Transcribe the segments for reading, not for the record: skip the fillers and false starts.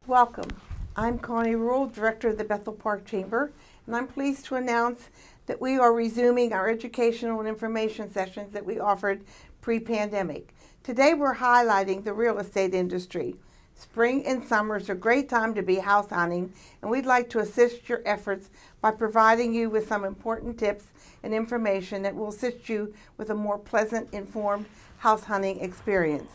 Welcome. I'm Connie Rule, Director of the Bethel Park Chamber, and I'm pleased to announce that we are resuming our educational and information sessions that we offered pre-pandemic. Today we're highlighting the real estate industry. Spring and summer is a great time to be house hunting, and we'd like to assist your efforts by providing you with some important tips and information that will assist you with a more pleasant, informed house hunting experience.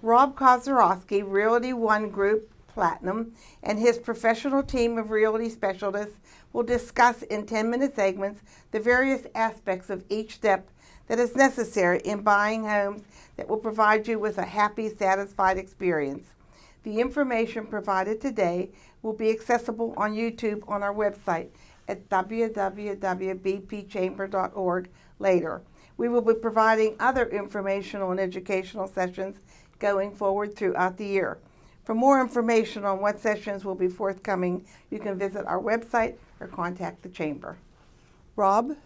Rob Kozarowski, Realty One Group Platinum, and his professional team of realty specialists will discuss in 10-minute segments the various aspects of each step that is necessary in buying homes that will provide you with a happy, satisfied experience. The information provided today will be accessible on YouTube on our website at www.bpchamber.org later. We will be providing other informational and educational sessions going forward throughout the year. For more information on what sessions will be forthcoming, you can visit our website or contact the Chamber. Rob?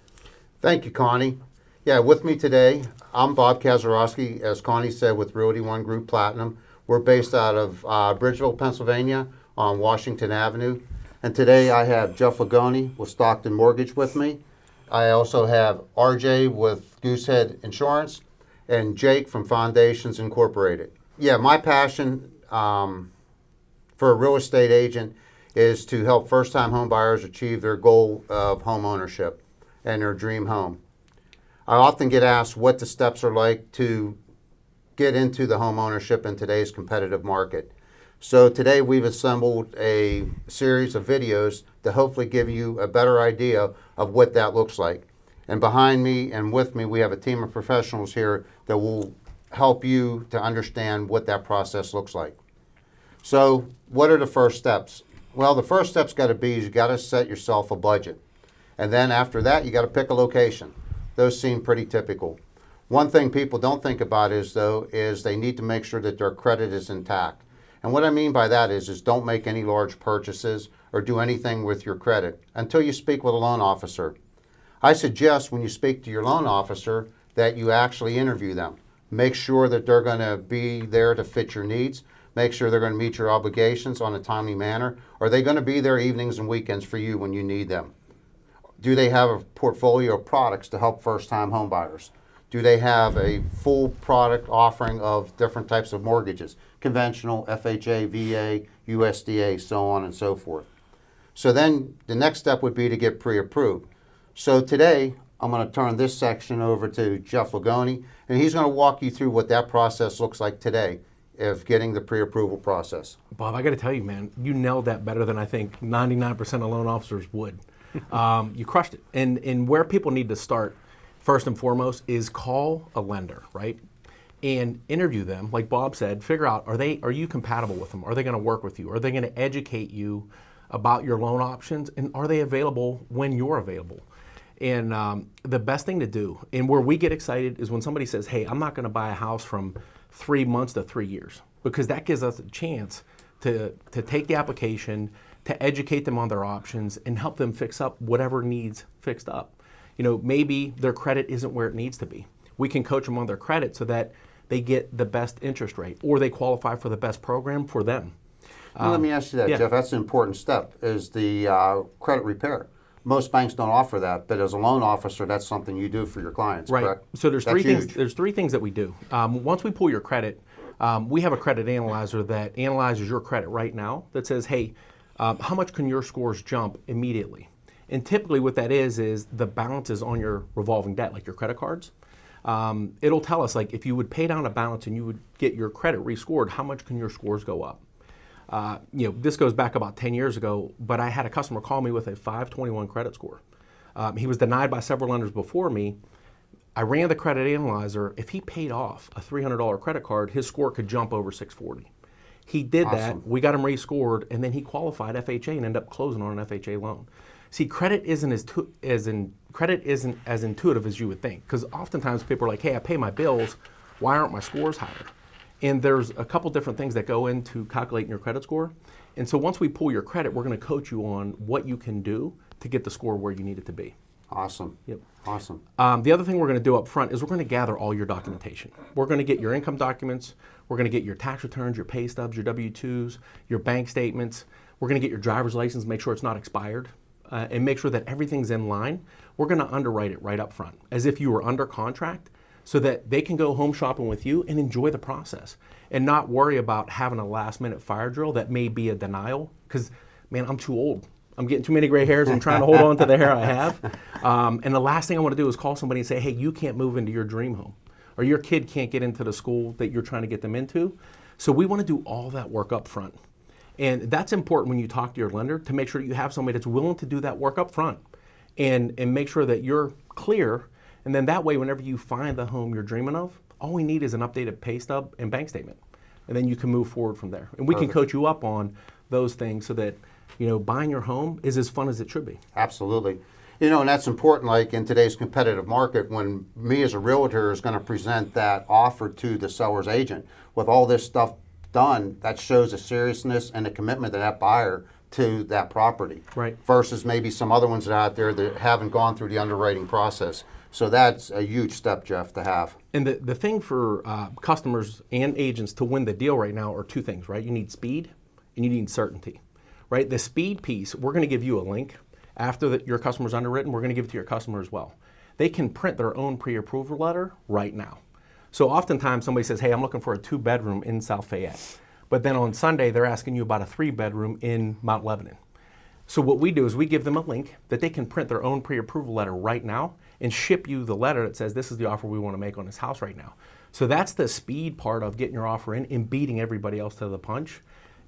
Thank you, Connie. Yeah, with me today, I'm Bob Kozarowski, as Connie said, with Realty One Group Platinum. We're based out of Bridgeville, Pennsylvania on Washington Avenue. And today I have Jeff Lagoni with Stockton Mortgage with me. I also have RJ with Goosehead Insurance and Jake from Foundations Incorporated. Yeah, my passion for a real estate agent is to help first-time home buyers achieve their goal of home ownership and their dream home. I often get asked what the steps are like to get into the home ownership in today's competitive market. So today we've assembled a series of videos to hopefully give you a better idea of what that looks like. And behind me and with me, we have a team of professionals here that will help you to understand what that process looks like. So what are the first steps? Well, the first step's got to be you got to set yourself a budget. And then after that, you got to pick a location. Those seem pretty typical. One thing people don't think about is they need to make sure that their credit is intact. And what I mean by that is don't make any large purchases or do anything with your credit until you speak with a loan officer. I suggest when you speak to your loan officer that you actually interview them. Make sure that they're going to be there to fit your needs. Make sure they're going to meet your obligations on a timely manner. Are they going to be there evenings and weekends for you when you need them? Do they have a portfolio of products to help first-time home buyers? Do they have a full product offering of different types of mortgages? Conventional, FHA, VA, USDA, so on and so forth. So then the next step would be to get pre-approved. So today, I'm going to turn this section over to Jeff Lagoni, and he's going to walk you through what that process looks like today of getting the pre-approval process. Bob, I got to tell you, man, you nailed that better than I think 99% of loan officers would. You crushed it. And where people need to start, first and foremost, is call a lender, right? And interview them, like Bob said, figure out, are you compatible with them? Are they going to work with you? Are they going to educate you about your loan options? And are they available when you're available? And the best thing to do, and where we get excited, is when somebody says, hey, I'm not going to buy a house from 3 months to 3 years, because that gives us a chance to take the application, to educate them on their options, and help them fix up whatever needs fixed up. You know, maybe their credit isn't where it needs to be. We can coach them on their credit so that they get the best interest rate, or they qualify for the best program for them. Well, let me ask you that, Jeff. That's an important step, is the credit repair. Most banks don't offer that, but as a loan officer, that's something you do for your clients, right. Correct? So there's three things. There's three things that we do. Once we pull your credit, we have a credit analyzer that analyzes your credit right now. That says, hey, how much can your scores jump immediately? And typically, what that is the balances on your revolving debt, like your credit cards. It'll tell us, like, if you would pay down a balance and you would get your credit rescored, how much can your scores go up? This goes back about 10 years ago, but I had a customer call me with a 521 credit score. He was denied by several lenders before me. I ran the credit analyzer. If he paid off a $300 credit card, his score could jump over 640. He did Awesome. that. We got him rescored, and then he qualified FHA and ended up closing on an FHA loan. See, credit isn't as intuitive as you would think, because oftentimes people are like, hey, I pay my bills. Why aren't my scores higher? And there's a couple different things that go into calculating your credit score. And so once we pull your credit, we're going to coach you on what you can do to get the score where you need it to be. Awesome. Yep. Awesome. The other thing we're going to do up front is we're going to gather all your documentation. We're going to get your income documents. We're going to get your tax returns, your pay stubs, your W-2s, your bank statements. We're going to get your driver's license, make sure it's not expired, and make sure that everything's in line. We're going to underwrite it right up front, as if you were under contract, so that they can go home shopping with you and enjoy the process and not worry about having a last-minute fire drill that may be a denial. Because, man, I'm too old. I'm getting too many gray hairs. I'm trying to hold on to the hair I have. And the last thing I want to do is call somebody and say, hey, you can't move into your dream home, or your kid can't get into the school that you're trying to get them into. So we want to do all that work up front. And that's important when you talk to your lender, to make sure you have somebody that's willing to do that work up front and make sure that you're clear. And then that way, whenever you find the home you're dreaming of, all we need is an updated pay stub and bank statement. And then you can move forward from there. And we can coach you up on those things so that, you know, buying your home is as fun as it should be. Absolutely. You know, and that's important, like in today's competitive market, when me as a realtor is going to present that offer to the seller's agent. With all this stuff done, that shows a seriousness and a commitment to that buyer to that property. Right. Versus maybe some other ones that are out there that haven't gone through the underwriting process. So that's a huge step, Jeff, to have. And the thing for customers and agents to win the deal right now are two things, right? You need speed and you need certainty, right? The speed piece, we're going to give you a link. After your customer's underwritten, we're going to give it to your customer as well. They can print their own pre-approval letter right now. So oftentimes somebody says, hey, I'm looking for a 2-bedroom in South Fayette. But then on Sunday, they're asking you about a 3-bedroom in Mount Lebanon. So what we do is we give them a link that they can print their own pre-approval letter right now and ship you the letter that says this is the offer we want to make on this house right now. So that's the speed part of getting your offer in and beating everybody else to the punch.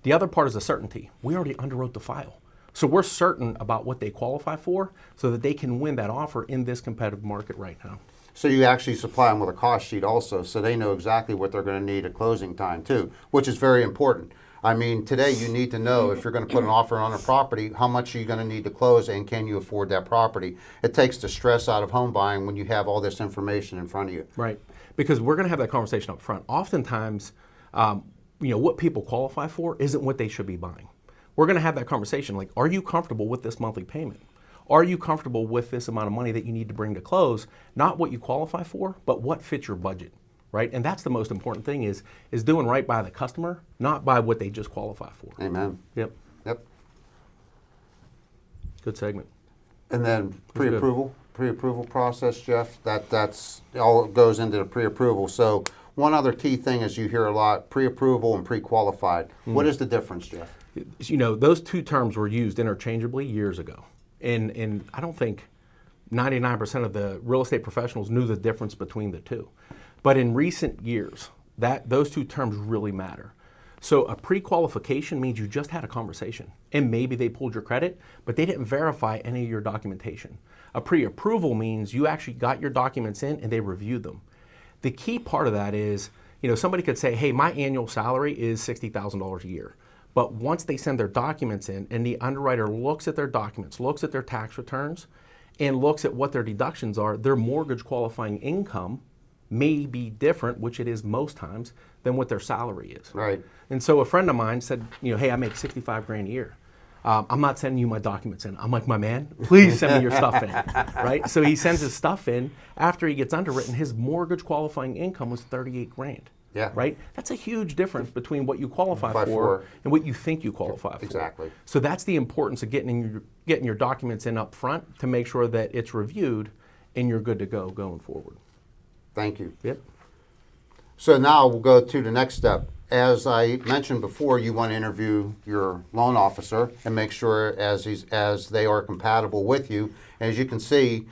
The other part is the certainty. We already underwrote the file. So we're certain about what they qualify for so that they can win that offer in this competitive market right now. So you actually supply them with a cost sheet also, so they know exactly what they're going to need at closing time too, which is very important. I mean, today you need to know if you're going to put an offer on a property, how much are you going to need to close and can you afford that property? It takes the stress out of home buying when you have all this information in front of you. Right, because we're going to have that conversation up front. Oftentimes, what people qualify for isn't what they should be buying. We're going to have that conversation like, are you comfortable with this monthly payment? Are you comfortable with this amount of money that you need to bring to close? Not what you qualify for, but what fits your budget, right? And that's the most important thing is doing right by the customer, not by what they just qualify for. Amen. Yep. Yep. Good segment. And then pre-approval process, Jeff, that's all goes into the pre-approval. So one other key thing is you hear a lot, pre-approval and pre-qualified. What is the difference, Jeff? You know, those two terms were used interchangeably years ago. And I don't think 99% of the real estate professionals knew the difference between the two. But in recent years, those two terms really matter. So a pre-qualification means you just had a conversation and maybe they pulled your credit, but they didn't verify any of your documentation. A pre-approval means you actually got your documents in and they reviewed them. The key part of that is, somebody could say, hey, my annual salary is $60,000 a year. But once they send their documents in and the underwriter looks at their documents, looks at their tax returns, and looks at what their deductions are, their mortgage qualifying income may be different, which it is most times, than what their salary is. Right. And so a friend of mine said, hey, I make $65,000 a year. I'm not sending you my documents in. I'm like, my man, please send me your stuff in, right? So he sends his stuff in. After he gets underwritten, his mortgage qualifying income was $38,000. Yeah. Right? That's a huge difference between what you qualify for and what you think you qualify for. Exactly. So that's the importance of getting your documents in up front to make sure that it's reviewed and you're good to go going forward. Thank you. Yep. So now we'll go to the next step. As I mentioned before, you want to interview your loan officer and make sure as they are compatible with you. And as you can see,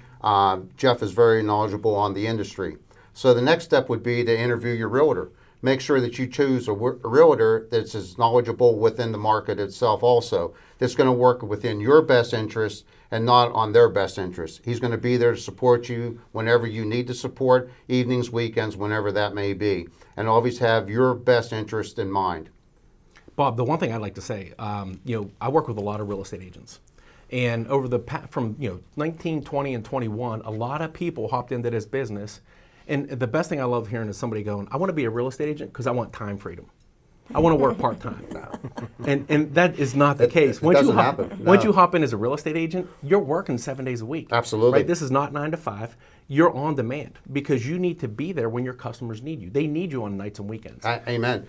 Jeff is very knowledgeable on the industry. So the next step would be to interview your realtor. Make sure that you choose a realtor that's as knowledgeable within the market itself also. That's going to work within your best interest and not on their best interest. He's going to be there to support you whenever you need to support, evenings, weekends, whenever that may be. And always have your best interest in mind. Bob, the one thing I'd like to say, I work with a lot of real estate agents. And over from 19, 20, and 21, a lot of people hopped into this business. And the best thing I love hearing is somebody going, I want to be a real estate agent because I want time freedom. I want to work part time. And that is not the case. it Once doesn't you hop, happen, once no. you hop in as a real estate agent, you're working 7 days a week. Absolutely. Right? This is not 9 to 5. You're on demand because you need to be there when your customers need you. They need you on nights and weekends. Amen.